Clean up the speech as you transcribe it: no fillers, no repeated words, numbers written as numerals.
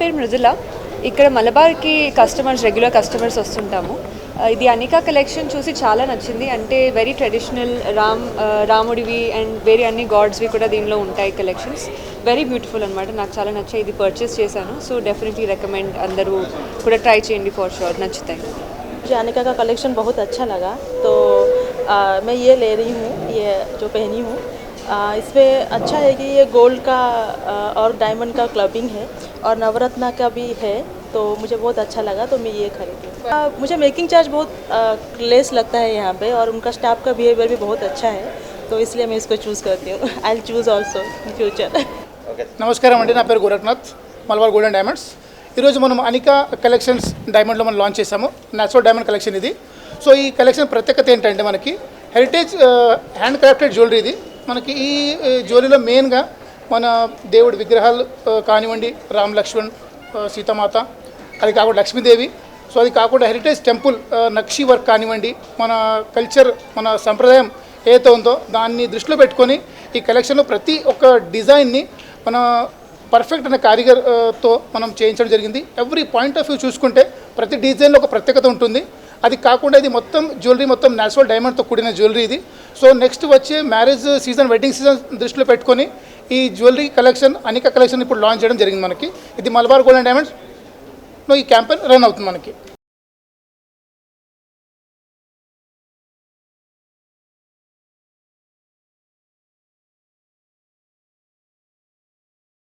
పేరు మృదుల. ఇక్కడ మలబార్కి regular customers వస్తుంటాము. ఇది అనికా కలెక్షన్ చూసి చాలా నచ్చింది. అంటే వెరీ ట్రెడిషనల్ రాముడివి అండ్ వేరే అన్ని గాడ్స్వి కూడా దీనిలో ఉంటాయి కలెక్షన్స్. వెరీ బ్యూటిఫుల్ అనమాట. నాకు చాలా నచ్చాయి. ఇది పర్చేస్ చేశాను. సో డెఫినెట్లీ రికమెండ్, అందరూ కూడా ట్రై చేయండి ఫర్ షూర్, నచ్చుతాయి. मुझे अनिका का कलेक्शन बहुत अच्छा लगा, तो मैं ये ले रही हूँ, ये जो पहनी हूँ। इसमें अच्छा है कि ये गोल्ड का और डायमंड का क्लबिंग है और नवरत्ना का भी है, तो मुझे बहुत अच्छा लगा, तो मैं ये खरीदी। मुझे मेकिंग चार्ज बहुत लेस लगता है यहाँ पे, और उनका स्टाफ का बिहेवियर भी बहुत अच्छा है, तो इसलिए मैं इसको चूज़ करती हूँ। I will choose also in future. నమస్కారం అండి, నా పేరు Gorakhnath, Malabar gold and diamonds. ఈరోజు మనం అనికా కలెక్షన్స్ డైమండ్లో మనం లాంచ్ చేసాము. న్యాచురల్ డైమండ్ కలెక్షన్ ఇది. సో ఈ కలెక్షన్ ప్రత్యేకత ఏంటంటే మనకి హెరిటేజ్ హ్యాండ్ క్రాఫ్టెడ్ జ్యువెలరీ ఇది. మనకి ఈ జ్యువెలరీలో మెయిన్గా మన దేవుడి విగ్రహాలు కానివ్వండి, రామ్ లక్ష్మణ్, సీతామాత, అది కాకుండా లక్ష్మీదేవి, సో అది కాకుండా హెరిటేజ్ టెంపుల్ నక్షి వర్క్ కానివ్వండి, మన కల్చర్, మన సంప్రదాయం ఏదైతే ఉందో దాన్ని దృష్టిలో పెట్టుకొని ఈ కలెక్షన్లో ప్రతి ఒక్క డిజైన్ని మన పర్ఫెక్ట్ అనే కారిగర్తో మనం చేయించడం జరిగింది. ఎవ్రీ పాయింట్ ఆఫ్ వ్యూ చూసుకుంటే ప్రతి డిజైన్లో ఒక ప్రత్యేకత ఉంటుంది. అది కాకుండా ఇది మొత్తం జ్యువెలరీ మొత్తం న్యాచురల్ డైమండ్తో కూడిన జ్యువెలరీ ఇది. సో నెక్స్ట్ వచ్చే మ్యారేజ్ సీజన్, వెడ్డింగ్ సీజన్ దృష్టిలో పెట్టుకొని ఈ జ్యువెలరీ కలెక్షన్, అనికా కలెక్షన్ ఇప్పుడు లాంచ్ చేయడం జరిగింది మనకి. ఇది మలబార్ గోల్డ్ అండ్ డైమండ్స్లో ఈ క్యాంపెయిన్ రన్ అవుతుంది మనకి.